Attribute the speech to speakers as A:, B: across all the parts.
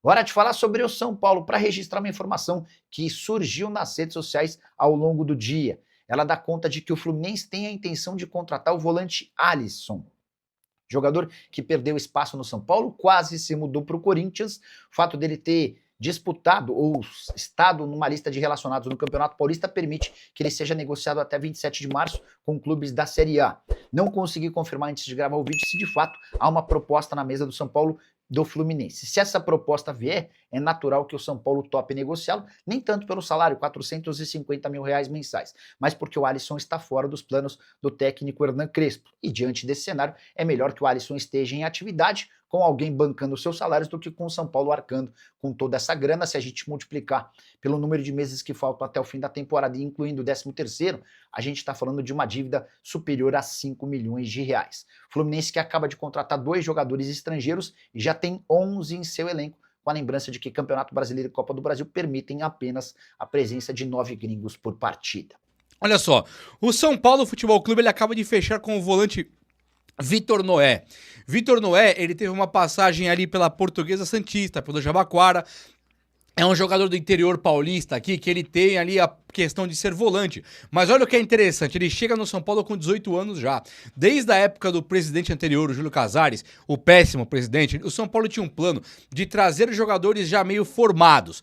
A: Hora de falar sobre o São Paulo para registrar uma informação que surgiu nas redes sociais ao longo do dia. Ela dá conta de que o Fluminense tem a intenção de contratar o volante Alisson. Jogador que perdeu espaço no São Paulo, quase se mudou para o Corinthians. O fato dele ter disputado ou estado numa lista de relacionados no Campeonato Paulista permite que ele seja negociado até 27 de março com clubes da Série A. Não consegui confirmar antes de gravar o vídeo se de fato há uma proposta na mesa do São Paulo do Fluminense. Se essa proposta vier, é natural que o São Paulo tope negociá-lo, nem tanto pelo salário, R$450 mil mensais, mas porque o Alisson está fora dos planos do técnico Hernan Crespo. E diante desse cenário, é melhor que o Alisson esteja em atividade, com alguém bancando os seus salários, do que com o São Paulo arcando com toda essa grana. Se a gente multiplicar pelo número de meses que faltam até o fim da temporada, incluindo o 13º, a gente está falando de uma dívida superior a R$5 milhões. Fluminense que acaba de contratar 2 jogadores estrangeiros e já tem 11 em seu elenco, com a lembrança de que Campeonato Brasileiro e Copa do Brasil permitem apenas a presença de 9 gringos por partida.
B: Olha só, o São Paulo Futebol Clube ele acaba de fechar com o volante Vitor Noé. Vitor Noé, ele teve uma passagem ali pela Portuguesa Santista, pelo Jabaquara. É um jogador do interior paulista aqui, que ele tem ali a questão de ser volante. Mas olha o que é interessante, ele chega no São Paulo com 18 anos já. Desde a época do presidente anterior, o Júlio Casares, o péssimo presidente, o São Paulo tinha um plano de trazer jogadores já meio formados.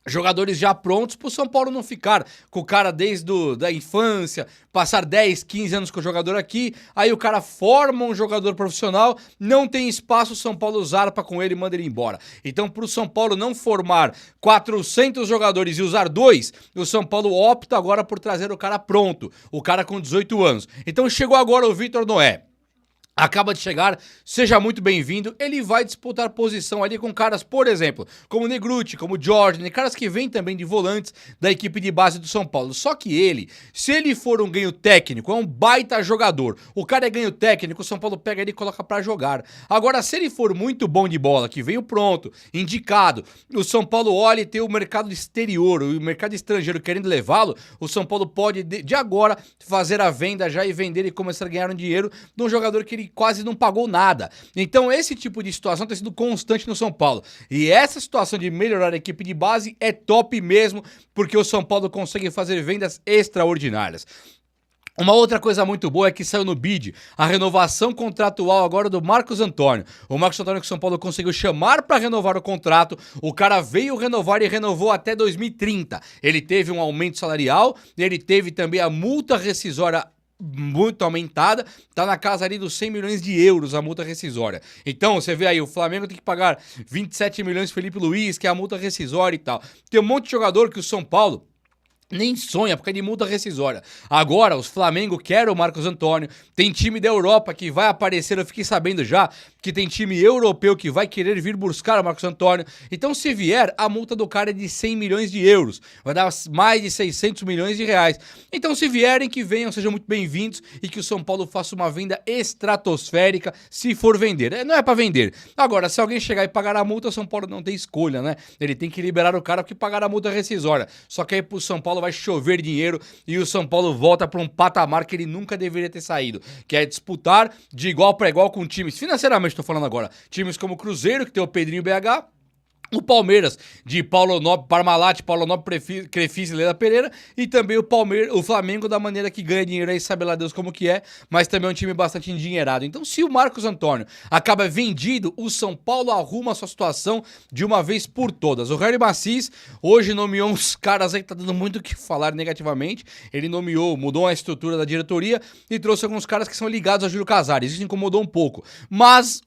B: Jogadores já prontos pro São Paulo não ficar com o cara desde a infância, passar 10, 15 anos com o jogador aqui, aí o cara forma um jogador profissional, não tem espaço, o São Paulo zarpa com ele e manda ele embora. Então pro São Paulo não formar 400 jogadores e usar 2, o São Paulo opta agora por trazer o cara pronto, o cara com 18 anos. Então chegou agora o Vitor Noé. Acaba de chegar, seja muito bem-vindo, ele vai disputar posição ali com caras, por exemplo, como Negruti, como Jordan, caras que vêm também de volantes da equipe de base do São Paulo. Só que ele, se ele for um ganho técnico, é um baita jogador, o cara é ganho técnico, o São Paulo pega ele e coloca pra jogar. Agora, se ele for muito bom de bola, que veio pronto, indicado, o São Paulo olha e tem o mercado exterior, o mercado estrangeiro querendo levá-lo, o São Paulo pode, de agora, fazer a venda já e vender e começar a ganhar um dinheiro de um jogador que ele quase não pagou nada. Então esse tipo de situação tem sido constante no São Paulo. E essa situação de melhorar a equipe de base é top mesmo, porque o São Paulo consegue fazer vendas extraordinárias. Uma outra coisa muito boa é que saiu no BID a renovação contratual agora do Marcos Antônio. O Marcos Antônio que o São Paulo conseguiu chamar para renovar o contrato, o cara veio renovar e renovou até 2030. Ele teve um aumento salarial, ele teve também a multa rescisória muito aumentada, tá na casa ali dos 100 milhões de euros a multa rescisória. Então, você vê aí, o Flamengo tem que pagar 27 milhões Felipe Luiz, que é a multa rescisória e tal. Tem um monte de jogador que o São Paulo nem sonha, porque é de multa rescisória. Agora, os Flamengo querem o Marcos Antônio, tem time da Europa que vai aparecer, eu fiquei sabendo já, que tem time europeu que vai querer vir buscar o Marcos Antônio. Então, se vier, a multa do cara é de 100 milhões de euros, vai dar mais de 600 milhões de reais. Então, se vierem, que venham, sejam muito bem-vindos e que o São Paulo faça uma venda estratosférica, se for vender. Não é pra vender. Agora, se alguém chegar e pagar a multa, o São Paulo não tem escolha, né? Ele tem que liberar o cara porque pagar a multa rescisória. Só que aí pro São Paulo vai chover dinheiro e o São Paulo volta para um patamar que ele nunca deveria ter saído, que é disputar de igual para igual com times, financeiramente estou falando agora, times como o Cruzeiro, que tem o Pedrinho BH, o Palmeiras de Paulo Nobre, Parmalat, Paulo Nobre, Crefis e Leila Pereira, e também o Flamengo da maneira que ganha dinheiro aí, sabe lá Deus como que é, mas também é um time bastante endinheirado. Então, se o Marcos Antônio acaba vendido, o São Paulo arruma a sua situação de uma vez por todas. O Harry Macis hoje nomeou uns caras aí que tá dando muito o que falar negativamente, ele mudou a estrutura da diretoria e trouxe alguns caras que são ligados a Júlio Casares, isso incomodou um pouco, mas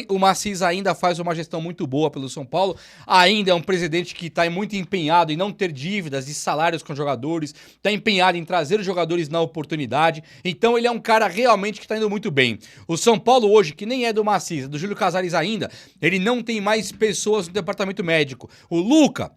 B: o Macis ainda faz uma gestão muito boa pelo São Paulo, ainda é um presidente que está muito empenhado em não ter dívidas e salários com jogadores, está empenhado em trazer os jogadores na oportunidade, então ele é um cara realmente que está indo muito bem. O São Paulo hoje, que nem é do Macis, do Júlio Casares ainda, ele não tem mais pessoas no departamento médico. O Luca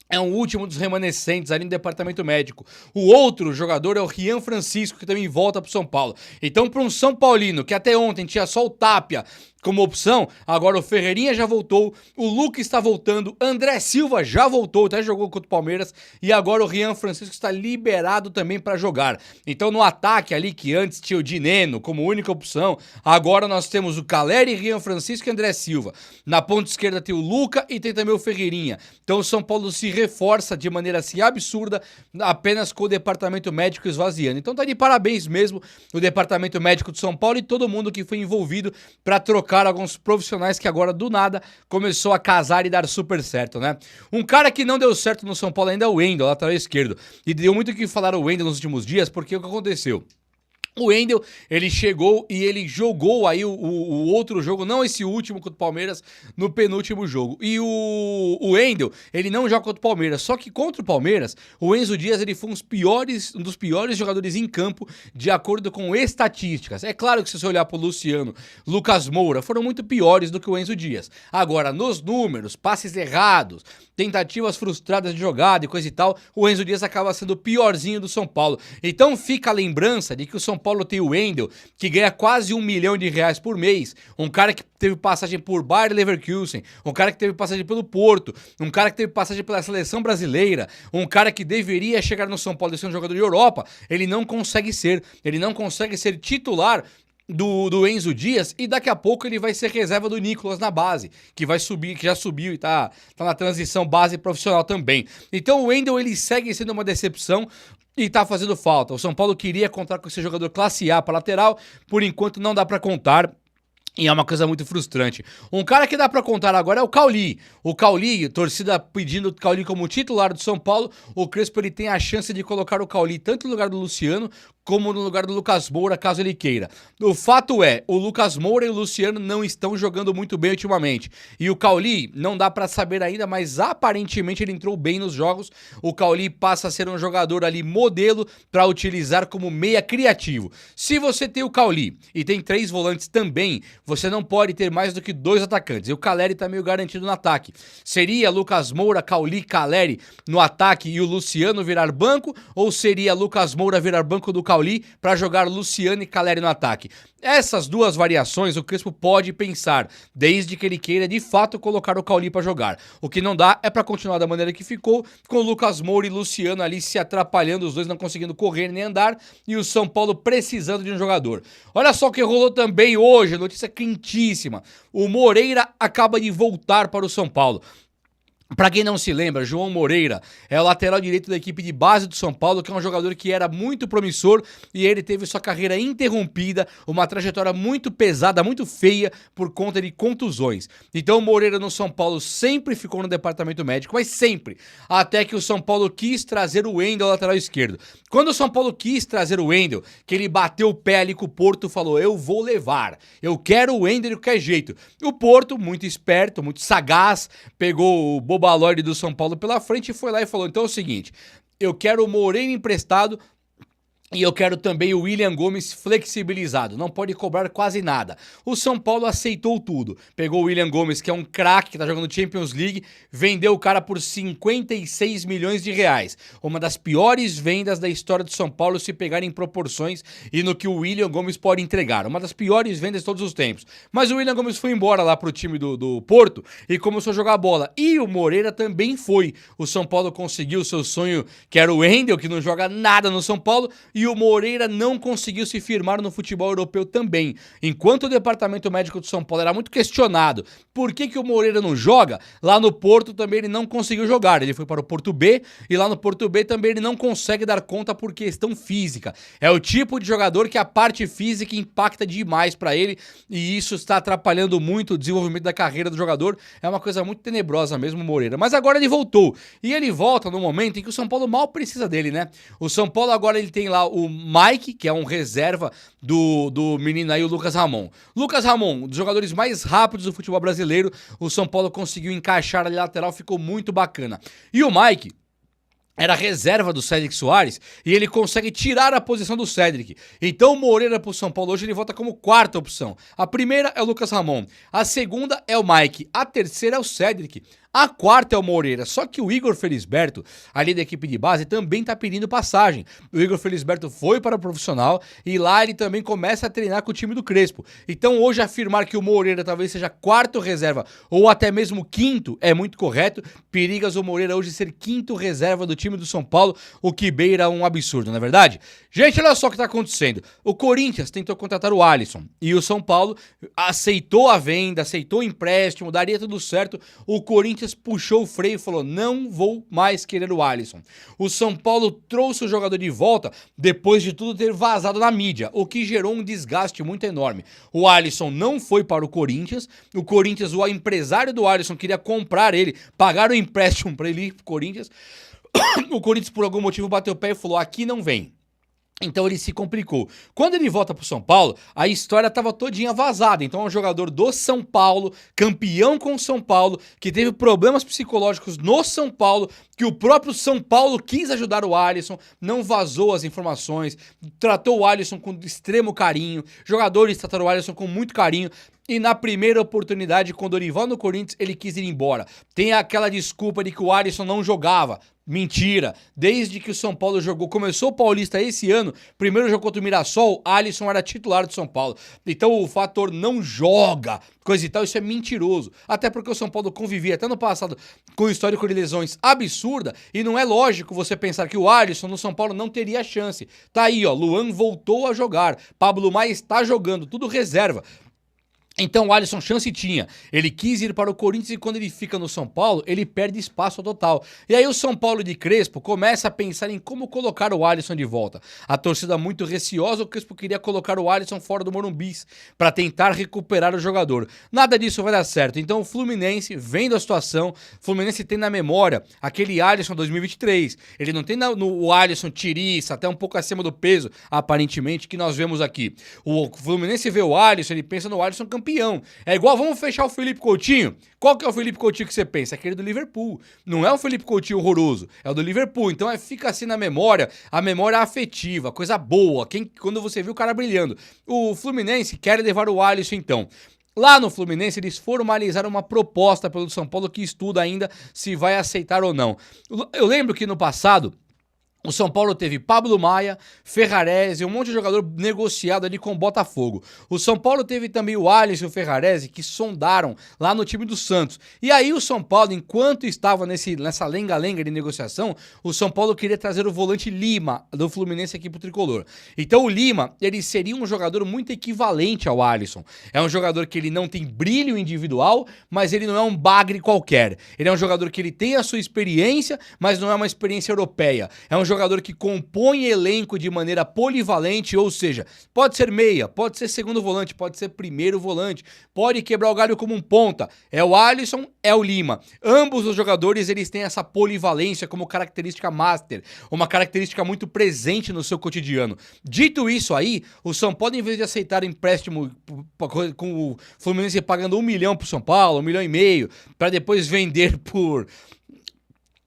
B: é o último dos remanescentes ali no departamento médico. O outro jogador é o Rian Francisco, que também volta pro São Paulo. Então, para um São Paulino, que até ontem tinha só o Tapia, como opção. Agora o Ferreirinha já voltou, o Luca está voltando, André Silva já voltou, até jogou contra o Palmeiras, e agora o Rian Francisco está liberado também para jogar. Então no ataque ali, que antes tinha o Dineno como única opção, agora nós temos o Caleri, Rian Francisco e André Silva. Na ponta esquerda tem o Luca e tem também o Ferreirinha. Então o São Paulo se reforça de maneira assim absurda, apenas com o departamento médico esvaziando. Então tá de parabéns mesmo o departamento médico de São Paulo e todo mundo que foi envolvido para trocar alguns profissionais que agora do nada começou a casar e dar super certo, né? Um cara que não deu certo no São Paulo ainda é o Wendel, lateral esquerdo. E deu muito o que falar o Wendel nos últimos dias, porque o que aconteceu? O Wendel, ele chegou e ele jogou aí o outro jogo, não esse último contra o Palmeiras, no penúltimo jogo. E o Wendel, ele não joga contra o Palmeiras, só que contra o Palmeiras, o Enzo Dias, ele foi um dos piores jogadores em campo, de acordo com estatísticas. É claro que se você olhar pro Luciano, Lucas Moura, foram muito piores do que o Enzo Dias. Agora, nos números, passes errados, tentativas frustradas de jogada e coisa e tal, o Enzo Dias acaba sendo o piorzinho do São Paulo. Então fica a lembrança de que o São Paulo tem o Wendel, que ganha quase R$1 milhão por mês, um cara que teve passagem por Bayer Leverkusen, um cara que teve passagem pelo Porto, um cara que teve passagem pela seleção brasileira, um cara que deveria chegar no São Paulo e ser um jogador de Europa, ele não consegue ser titular do Enzo Dias, e daqui a pouco ele vai ser reserva do Nicolas na base, que vai subir, que já subiu e tá na transição base profissional também. Então o Wendel, ele segue sendo uma decepção e tá fazendo falta. O São Paulo queria contar com esse jogador classe A para lateral, por enquanto não dá para contar. E é uma coisa muito frustrante. Um cara que dá pra contar agora é o Cauli. O Cauli, torcida pedindo o Cauli como titular do São Paulo. O Crespo, ele tem a chance de colocar o Cauli tanto no lugar do Luciano como no lugar do Lucas Moura, caso ele queira. O fato é, o Lucas Moura e o Luciano não estão jogando muito bem ultimamente. E o Cauli, não dá pra saber ainda, mas aparentemente ele entrou bem nos jogos. O Cauli passa a ser um jogador ali modelo pra utilizar como meia criativo. Se você tem o Cauli e tem 3 volantes também, você não pode ter mais do que 2 atacantes. E o Caleri tá meio garantido no ataque. Seria Lucas Moura, Cauli, Caleri no ataque e o Luciano virar banco? Ou seria Lucas Moura virar banco do Cauli para jogar Luciano e Caleri no ataque? Essas duas variações o Crespo pode pensar, desde que ele queira de fato colocar o Cauli para jogar. O que não dá é para continuar da maneira que ficou, com Lucas Moura e Luciano ali se atrapalhando, os dois não conseguindo correr nem andar, e o São Paulo precisando de um jogador. Olha só o que rolou também hoje, notícia quentíssima. O Moreira acaba de voltar para o São Paulo. Pra quem não se lembra, João Moreira é o lateral direito da equipe de base do São Paulo, que é um jogador que era muito promissor e ele teve sua carreira interrompida, uma trajetória muito pesada, muito feia, por conta de contusões. Então o Moreira no São Paulo sempre ficou no departamento médico, mas sempre, até que o São Paulo quis trazer o Wendel, lateral esquerdo. Quando o São Paulo quis trazer o Wendel, que ele bateu o pé ali com o Porto, falou, eu vou levar, eu quero o Wendel de qualquer jeito. O Porto, muito esperto, muito sagaz, pegou o Bobalord do São Paulo pela frente e foi lá e falou, então é o seguinte, eu quero o Moreira emprestado e eu quero também o William Gomes flexibilizado, não pode cobrar quase nada. O São Paulo aceitou tudo, pegou o William Gomes, que é um craque, que tá jogando Champions League, vendeu o cara por 56 milhões de reais. Uma das piores vendas da história do São Paulo, se pegar em proporções e no que o William Gomes pode entregar. Uma das piores vendas de todos os tempos. Mas o William Gomes foi embora lá pro time do Porto e começou a jogar bola. E o Moreira também foi. O São Paulo conseguiu o seu sonho, que era o Wendel, que não joga nada no São Paulo, e o Moreira não conseguiu se firmar no futebol europeu também. Enquanto o departamento médico do São Paulo era muito questionado por que o Moreira não joga, lá no Porto também ele não conseguiu jogar. Ele foi para o Porto B e lá no Porto B também ele não consegue dar conta por questão física. É o tipo de jogador que a parte física impacta demais para ele e isso está atrapalhando muito o desenvolvimento da carreira do jogador. É uma coisa muito tenebrosa mesmo o Moreira. Mas agora ele voltou. E ele volta no momento em que o São Paulo mal precisa dele, né? O São Paulo agora ele tem lá o Mike, que é um reserva do menino aí, o Lucas Ramon. Lucas Ramon, um dos jogadores mais rápidos do futebol brasileiro, o São Paulo conseguiu encaixar ali lateral, ficou muito bacana. E o Mike era reserva do Cédric Soares e ele consegue tirar a posição do Cédric. Então o Moreira pro São Paulo hoje ele volta como quarta opção. A primeira é o Lucas Ramon, a segunda é o Mike, a terceira é o Cédric. A quarta é o Moreira, só que o Igor Felisberto, ali da equipe de base, também tá pedindo passagem. O Igor Felisberto foi para o profissional e lá ele também começa a treinar com o time do Crespo. Então hoje afirmar que o Moreira talvez seja quarto reserva ou até mesmo quinto é muito correto. Perigas o Moreira hoje ser quinto reserva do time do São Paulo, o que beira um absurdo, não é verdade? Gente, olha só o que tá acontecendo. O Corinthians tentou contratar o Alisson e o São Paulo aceitou a venda, aceitou o empréstimo, daria tudo certo. O Corinthians puxou o freio e falou: não vou mais querer o Alisson. O São Paulo trouxe o jogador de volta depois de tudo ter vazado na mídia, o que gerou um desgaste muito enorme. O Alisson não foi para o Corinthians, o empresário do Alisson queria comprar ele, pagar o empréstimo para ele ir pro Corinthians. O Corinthians por algum motivo bateu o pé e falou: aqui não vem. Então ele se complicou. Quando ele volta pro São Paulo, a história tava todinha vazada. Então é um jogador do São Paulo, campeão com o São Paulo, que teve problemas psicológicos no São Paulo, que o próprio São Paulo quis ajudar o Alisson, não vazou as informações, tratou o Alisson com extremo carinho, jogadores trataram o Alisson com muito carinho. E na primeira oportunidade, com o Dorival no Corinthians, ele quis ir embora. Tem aquela desculpa de que o Alisson não jogava. Mentira. Desde que o São Paulo começou o Paulista esse ano, primeiro jogou contra o Mirassol, Alisson era titular do São Paulo. Então o fator não joga, coisa e tal, isso é mentiroso. Até porque o São Paulo convivia até no passado com um histórico de lesões absurda e não é lógico você pensar que o Alisson no São Paulo não teria chance. Tá aí, ó, Luan voltou a jogar, Pablo Maia está jogando, tudo reserva. Então o Alisson chance tinha, ele quis ir para o Corinthians e quando ele fica no São Paulo, ele perde espaço total. E aí o São Paulo de Crespo começa a pensar em como colocar o Alisson de volta. A torcida muito receosa, o Crespo queria colocar o Alisson fora do Morumbi para tentar recuperar o jogador. Nada disso vai dar certo, então o Fluminense, vendo a situação, o Fluminense tem na memória aquele Alisson 2023, ele não tem o Alisson tiriça, até um pouco acima do peso, aparentemente, que nós vemos aqui. O Fluminense vê o Alisson, ele pensa no Alisson campeão. É igual, vamos fechar o Felipe Coutinho. Qual que é o Felipe Coutinho que você pensa? Aquele do Liverpool. Não é o Felipe Coutinho horroroso, é o do Liverpool. Então fica assim na memória, a memória afetiva, coisa boa, quando você viu o cara brilhando. O Fluminense quer levar o Alisson então. Lá no Fluminense, eles formalizaram uma proposta pelo São Paulo que estuda ainda se vai aceitar ou não. Eu lembro que no passado, o São Paulo teve Pablo Maia, Ferrarese, um monte de jogador negociado ali com o Botafogo. O São Paulo teve também o Alisson e o Ferrarese que sondaram lá no time do Santos. E aí o São Paulo, enquanto estava nessa lenga-lenga de negociação, o São Paulo queria trazer o volante Lima do Fluminense aqui pro Tricolor. Então o Lima, ele seria um jogador muito equivalente ao Alisson. É um jogador que ele não tem brilho individual, mas ele não é um bagre qualquer. Ele é um jogador que ele tem a sua experiência, mas não é uma experiência europeia. É um jogador que compõe elenco de maneira polivalente, ou seja, pode ser meia, pode ser segundo volante, pode ser primeiro volante, pode quebrar o galho como um ponta. É o Alisson, é o Lima. Ambos os jogadores, eles têm essa polivalência como característica master, uma característica muito presente no seu cotidiano. Dito isso aí, o São Paulo, em vez de aceitar empréstimo com o Fluminense pagando 1 milhão pro São Paulo, 1,5 milhão, para depois vender por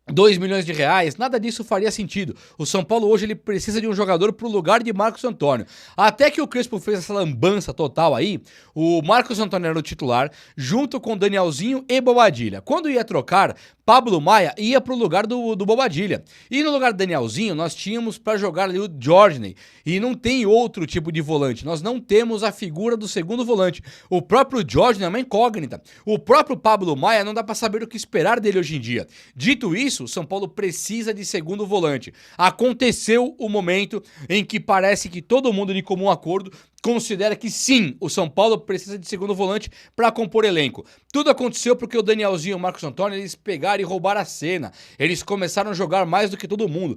B: 2 milhões de reais, nada disso faria sentido. O São Paulo hoje ele precisa de um jogador pro lugar de Marcos Antônio. Até que o Crespo fez essa lambança total aí, o Marcos Antônio era o titular, junto com Danielzinho e Bobadilha. Quando ia trocar, Pablo Maia ia pro lugar do Bobadilha. E no lugar do Danielzinho, nós tínhamos para jogar ali o Jorginho. E não tem outro tipo de volante. Nós não temos a figura do segundo volante. O próprio Jorginho é uma incógnita. O próprio Pablo Maia não dá para saber o que esperar dele hoje em dia. Dito isso, o São Paulo precisa de segundo volante. Aconteceu o momento em que parece que todo mundo de comum acordo considera que sim, o São Paulo precisa de segundo volante para compor elenco. Tudo aconteceu porque o Danielzinho e o Marcos Antônio, eles pegaram e roubaram a cena. Eles começaram a jogar mais do que todo mundo.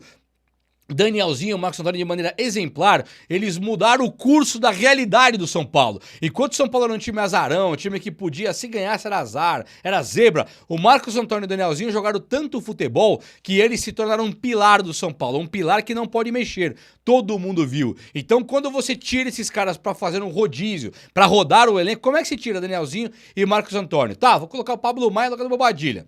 B: Danielzinho e o Marcos Antônio, de maneira exemplar, eles mudaram o curso da realidade do São Paulo. Enquanto o São Paulo era um time azarão, um time que podia, se ganhasse era azar, era zebra, o Marcos Antônio e o Danielzinho jogaram tanto futebol que eles se tornaram um pilar do São Paulo, um pilar que não pode mexer. Todo mundo viu. Então, quando você tira esses caras pra fazer um rodízio, pra rodar o elenco, como é que se tira Danielzinho e Marcos Antônio? Tá, vou colocar o Pablo Maia no lugar do Bobadilha.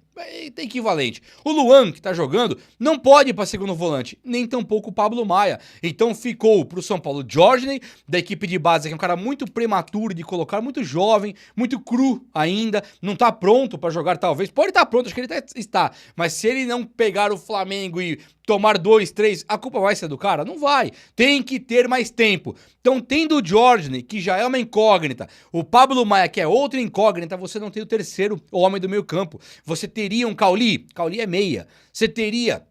B: Tem equivalente. O Luan, que tá jogando, não pode ir pra segundo volante, nem tampouco o Pablo Maia. Então ficou pro São Paulo Jorginho, da equipe de base, que é um cara muito prematuro de colocar, muito jovem, muito cru ainda, não tá pronto pra jogar talvez. Pode estar pronto, acho que ele está. Mas se ele não pegar o Flamengo e tomar 2, 3, a culpa vai ser do cara? Não vai. Tem que ter mais tempo. Então, tendo o Jorginho, que já é uma incógnita, o Pablo Maia, que é outra incógnita, você não tem o terceiro homem do meio campo. Você teria um Cauli? Cauli é meia. Você teria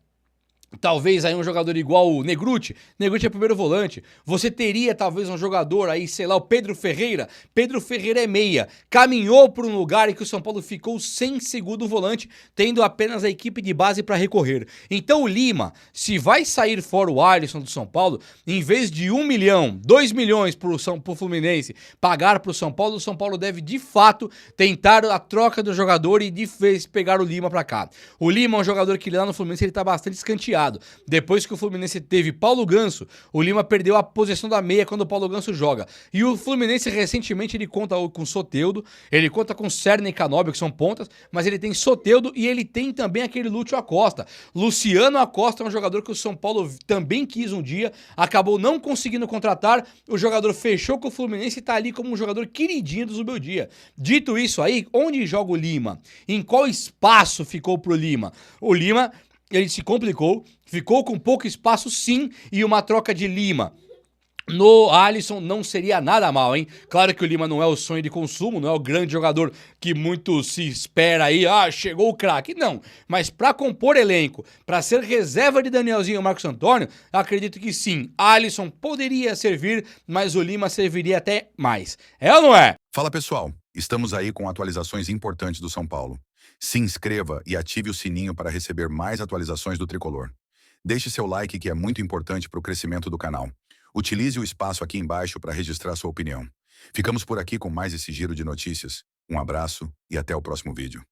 B: talvez aí um jogador igual o Negrutti é primeiro volante. Você teria talvez um jogador aí, sei lá, o Pedro Ferreira é meia. Caminhou para um lugar em que o São Paulo ficou sem segundo volante, tendo apenas a equipe de base para recorrer. Então o Lima, se vai sair fora o Alisson do São Paulo, em vez de 1 milhão, 2 milhões pro Fluminense pagar pro São Paulo, o São Paulo deve de fato tentar a troca do jogador e de vez pegar o Lima para cá. O Lima é um jogador que lá no Fluminense ele tá bastante escanteado. Depois que o Fluminense teve Paulo Ganso, o Lima perdeu a posição da meia quando o Paulo Ganso joga. E o Fluminense recentemente ele conta com Soteldo, ele conta com Cerny e Canóbio, que são pontas, mas ele tem Soteldo e ele tem também aquele Lúcio Acosta. Luciano Acosta é um jogador que o São Paulo também quis um dia, acabou não conseguindo contratar, o jogador fechou com o Fluminense e tá ali como um jogador queridinho do Zubeldia. Dito isso aí, onde joga o Lima? Em qual espaço ficou pro Lima? O Lima, ele se complicou, ficou com pouco espaço sim, e uma troca de Lima no Alisson não seria nada mal, hein? Claro que o Lima não é o sonho de consumo, não é o grande jogador que muito se espera aí, chegou o craque, não. Mas pra compor elenco, pra ser reserva de Danielzinho e Marcos Antônio, acredito que sim, Alisson poderia servir, mas o Lima serviria até mais. É ou não é?
C: Fala pessoal, estamos aí com atualizações importantes do São Paulo. Se inscreva e ative o sininho para receber mais atualizações do Tricolor. Deixe seu like, que é muito importante para o crescimento do canal. Utilize o espaço aqui embaixo para registrar sua opinião. Ficamos por aqui com mais esse giro de notícias. Um abraço e até o próximo vídeo.